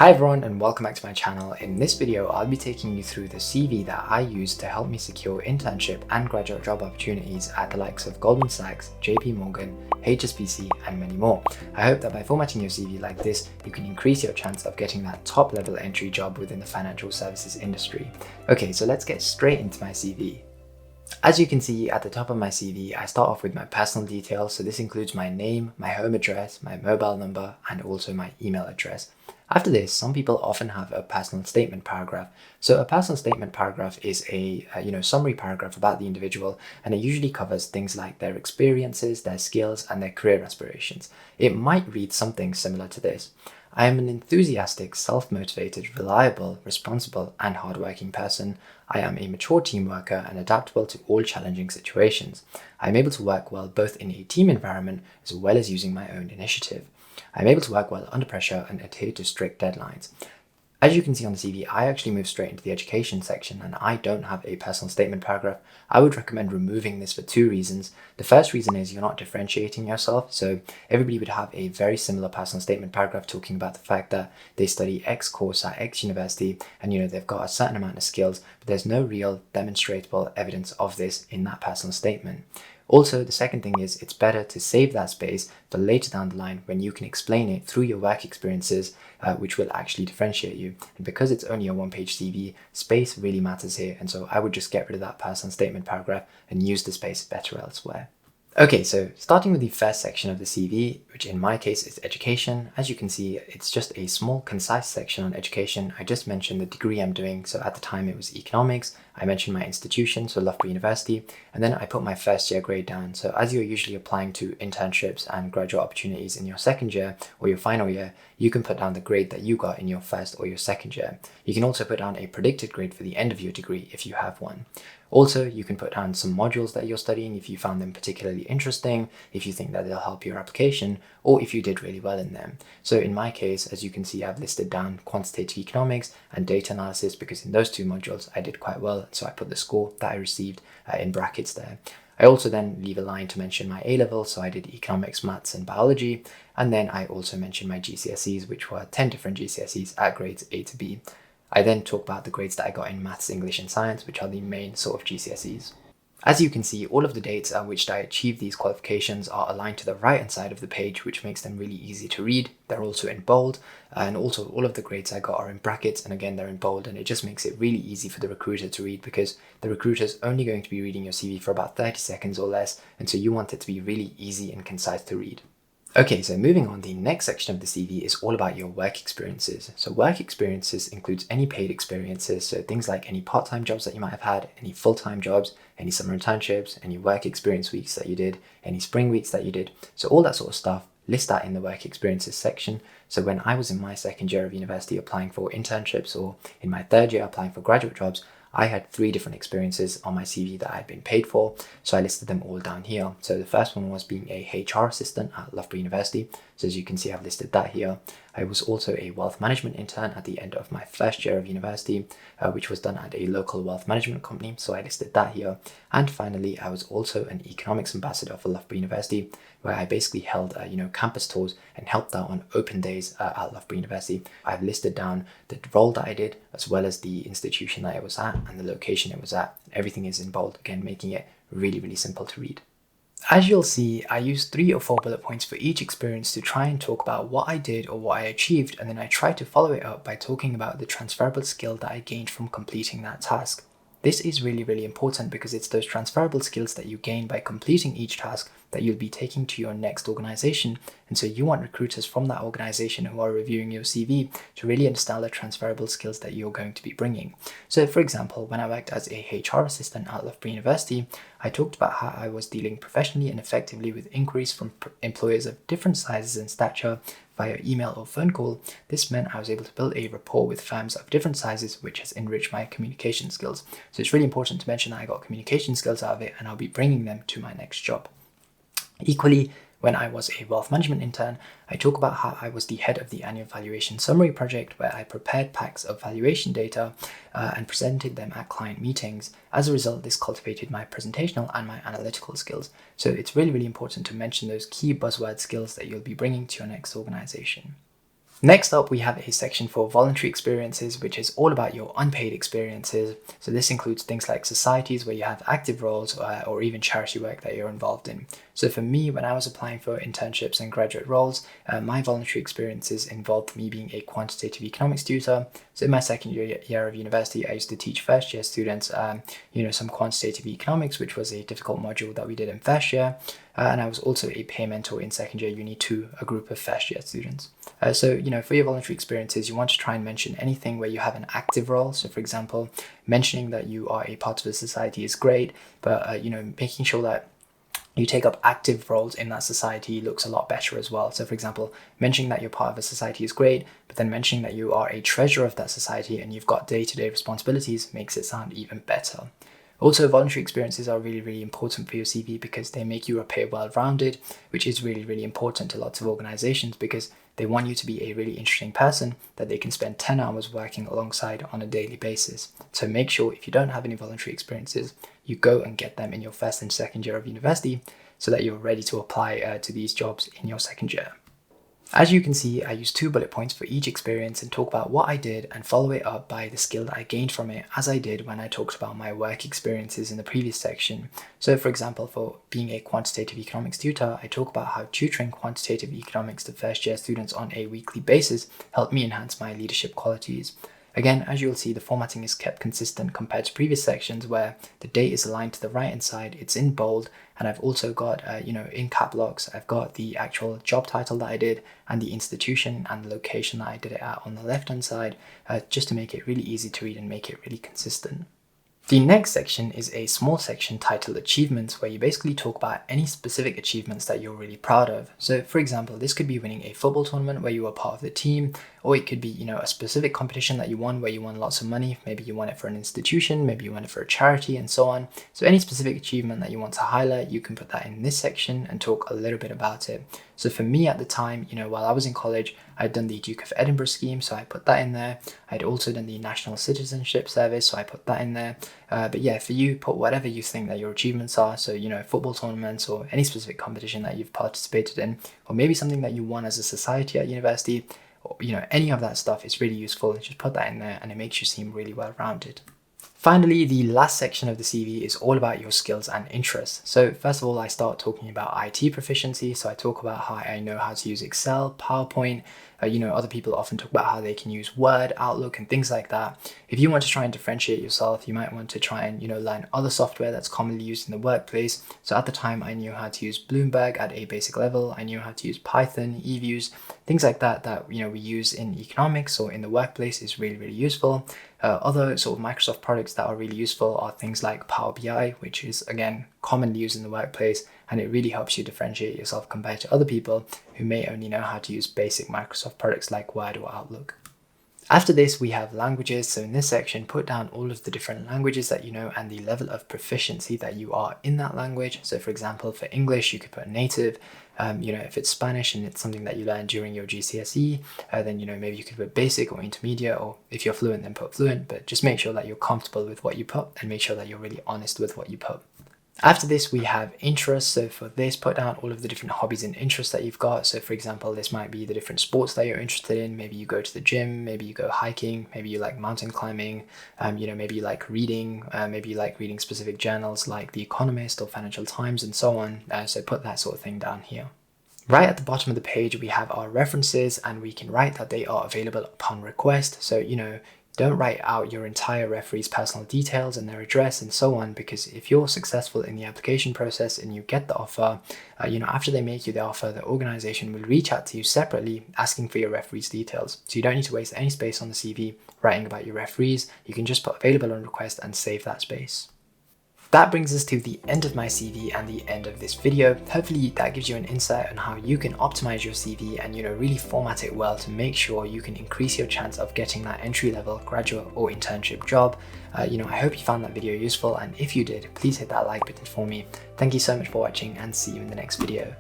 Hi everyone and welcome back to my channel. In this video, I'll be taking you through the CV that I used to help me secure internship and graduate job opportunities at the likes of Goldman Sachs, JP Morgan, HSBC and many more. I hope that by formatting your CV like this, you can increase your chance of getting that top level entry job within the financial services industry. Okay, so let's get straight into my CV. As you can see at the top of my CV, I start off with my personal details. So this includes my name, my home address, my mobile number, and also my email address. After this, some people often have a personal statement paragraph. So a personal statement paragraph is a summary paragraph about the individual, and it usually covers things like their experiences, their skills, and their career aspirations. It might read something similar to this. I am an enthusiastic, self-motivated, reliable, responsible, and hardworking person. I am a mature team worker and adaptable to all challenging situations. I am able to work well both in a team environment as well as using my own initiative. I am able to work well under pressure and adhere to strict deadlines. As you can see on the CV, I actually moved straight into the education section and I don't have a personal statement paragraph. I would recommend removing this for two reasons. The first reason is you're not differentiating yourself. So everybody would have a very similar personal statement paragraph talking about the fact that they study X course at X university and they've got a certain amount of skills, but there's no real demonstrable evidence of this in that personal statement. Also, the second thing is it's better to save that space for later down the line when you can explain it through your work experiences, which will actually differentiate you. And because it's only a one-page CV, space really matters here. And so I would just get rid of that personal statement paragraph and use the space better elsewhere. Okay, so starting with the first section of the CV, which in my case is education. As you can see, it's just a small, concise section on education. I just mentioned the degree I'm doing. So at the time it was economics. I mentioned my institution, so Loughborough University, and then I put my first year grade down. So as you're usually applying to internships and graduate opportunities in your second year or your final year, you can put down the grade that you got in your first or your second year. You can also put down a predicted grade for the end of your degree if you have one. Also, you can put down some modules that you're studying if you found them particularly interesting, if you think that they'll help your application, or if you did really well in them. So in my case, as you can see, I've listed down quantitative economics and data analysis because in those two modules I did quite well. So I put the score that I received in brackets there. I also then leave a line to mention my A-level, so I did economics, maths and biology. And then I also mentioned my GCSEs, which were 10 different GCSEs at grades A to B. I then talk about the grades that I got in maths, English and science, which are the main sort of GCSEs. As you can see, all of the dates at which I achieved these qualifications are aligned to the right hand side of the page, which makes them really easy to read. They're also in bold, and also all of the grades I got are in brackets, and again they're in bold, and it just makes it really easy for the recruiter to read because the recruiter's only going to be reading your CV for about 30 seconds or less, and so you want it to be really easy and concise to read. Okay, so moving on, the next section of the CV is all about your work experiences. So work experiences includes any paid experiences, so things like any part-time jobs that you might have had, any full-time jobs, any summer internships, any work experience weeks that you did, any spring weeks that you did. So all that sort of stuff, list that in the work experiences section. So when I was in my second year of university applying for internships or in my third year applying for graduate jobs, I had 3 different experiences on my CV that I had been paid for, so I listed them all down here. So the first one was being a HR assistant at Loughborough University. So as you can see, I've listed that here. I was also a wealth management intern at the end of my first year of university, which was done at a local wealth management company. So I listed that here. And finally, I was also an economics ambassador for Loughborough University, where I basically held campus tours and helped out on open days at Loughborough University. I've listed down the role that I did, as well as the institution that I was at and the location it was at. Everything is in bold, again, making it really, really simple to read. As you'll see, I used 3 or 4 bullet points for each experience to try and talk about what I did or what I achieved, and then I tried to follow it up by talking about the transferable skill that I gained from completing that task. This is really, really important because it's those transferable skills that you gain by completing each task that you'll be taking to your next organization. And so you want recruiters from that organization who are reviewing your CV to really understand the transferable skills that you're going to be bringing. So for example, when I worked as a HR assistant at Loughborough University, I talked about how I was dealing professionally and effectively with inquiries from employers of different sizes and stature via email or phone call. This meant I was able to build a rapport with firms of different sizes, which has enriched my communication skills. So it's really important to mention that I got communication skills out of it and I'll be bringing them to my next job. Equally, when I was a wealth management intern, I talk about how I was the head of the annual valuation summary project where I prepared packs of valuation data and presented them at client meetings. As a result, this cultivated my presentational and my analytical skills. So it's really, really important to mention those key buzzword skills that you'll be bringing to your next organization. Next up, we have a section for voluntary experiences, which is all about your unpaid experiences. So this includes things like societies where you have active roles or even charity work that you're involved in. So for me, when I was applying for internships and graduate roles, my voluntary experiences involved me being a quantitative economics tutor. So in my second year of university, I used to teach first year students, some quantitative economics, which was a difficult module that we did in first year. And I was also a peer mentor in second year uni to a group of first year students. For your voluntary experiences, you want to try and mention anything where you have an active role. So for example, mentioning that you are a part of a society is great, but making sure that you take up active roles in that society looks a lot better as well. So for example, mentioning that you're part of a society is great, but then mentioning that you are a treasurer of that society and you've got day-to-day responsibilities makes it sound even better. Also, voluntary experiences are really, really important for your CV because they make you appear well-rounded, which is really, really important to lots of organizations because they want you to be a really interesting person that they can spend 10 hours working alongside on a daily basis. So make sure if you don't have any voluntary experiences, you go and get them in your first and second year of university so that you're ready to apply to these jobs in your second year. As you can see, I use 2 bullet points for each experience and talk about what I did and follow it up by the skill that I gained from it, as I did when I talked about my work experiences in the previous section. So for example, for being a quantitative economics tutor, I talk about how tutoring quantitative economics to first year students on a weekly basis helped me enhance my leadership qualities. Again, as you'll see, the formatting is kept consistent compared to previous sections where the date is aligned to the right-hand side, it's in bold, and I've also got, in cap locks, I've got the actual job title that I did and the institution and the location that I did it at on the left-hand side, just to make it really easy to read and make it really consistent. The next section is a small section titled Achievements, where you basically talk about any specific achievements that you're really proud of. So for example, this could be winning a football tournament where you were part of the team, or it could be, a specific competition that you won where you won lots of money. Maybe you won it for an institution, maybe you won it for a charity and so on. So any specific achievement that you want to highlight, you can put that in this section and talk a little bit about it. So for me at the time, while I was in college, I'd done the Duke of Edinburgh scheme, so I put that in there. I'd also done the National Citizenship Service, so I put that in there. But yeah, for you, put whatever you think that your achievements are. So, football tournaments or any specific competition that you've participated in, or maybe something that you won as a society at university, or, any of that stuff is really useful. Just put that in there and it makes you seem really well-rounded. Finally, the last section of the CV is all about your skills and interests. So first of all, I start talking about IT proficiency. So I talk about how I know how to use Excel, PowerPoint. Other people often talk about how they can use Word, Outlook, and things like that. If you want to try and differentiate yourself, you might want to try and, learn other software that's commonly used in the workplace. So at the time, I knew how to use Bloomberg at a basic level. I knew how to use Python, eViews, things like that we use in economics or in the workplace is really, really useful. Other sort of Microsoft products that are really useful are things like Power BI, which is, again, commonly used in the workplace, and it really helps you differentiate yourself compared to other people who may only know how to use basic Microsoft products like Word or Outlook. After this, we have languages. So in this section, put down all of the different languages that you know and the level of proficiency that you are in that language. So for example, for English, you could put native. If it's Spanish and it's something that you learned during your GCSE, then, maybe you could put basic or intermediate, or if you're fluent, then put fluent, but just make sure that you're comfortable with what you put and make sure that you're really honest with what you put. After this, we have interests. So for this, put down all of the different hobbies and interests that you've got. So for example, this might be the different sports that you're interested in. Maybe you go to the gym, maybe you go hiking, maybe you like mountain climbing, maybe you like reading, maybe you like reading specific journals like The Economist or Financial Times and so on. So put that sort of thing down here. Right at the bottom of the page, we have our references, and we can write that they are available upon request. So, don't write out your entire referee's personal details and their address and so on, because if you're successful in the application process and you get the offer, after they make you the offer, the organization will reach out to you separately asking for your referee's details. So you don't need to waste any space on the CV writing about your referees. You can just put available on request and save that space. That brings us to the end of my CV and the end of this video. Hopefully that gives you an insight on how you can optimize your CV and really format it well to make sure you can increase your chance of getting that entry-level graduate or internship job. I hope you found that video useful, and if you did, please hit that like button for me. Thank you so much for watching, and see you in the next video.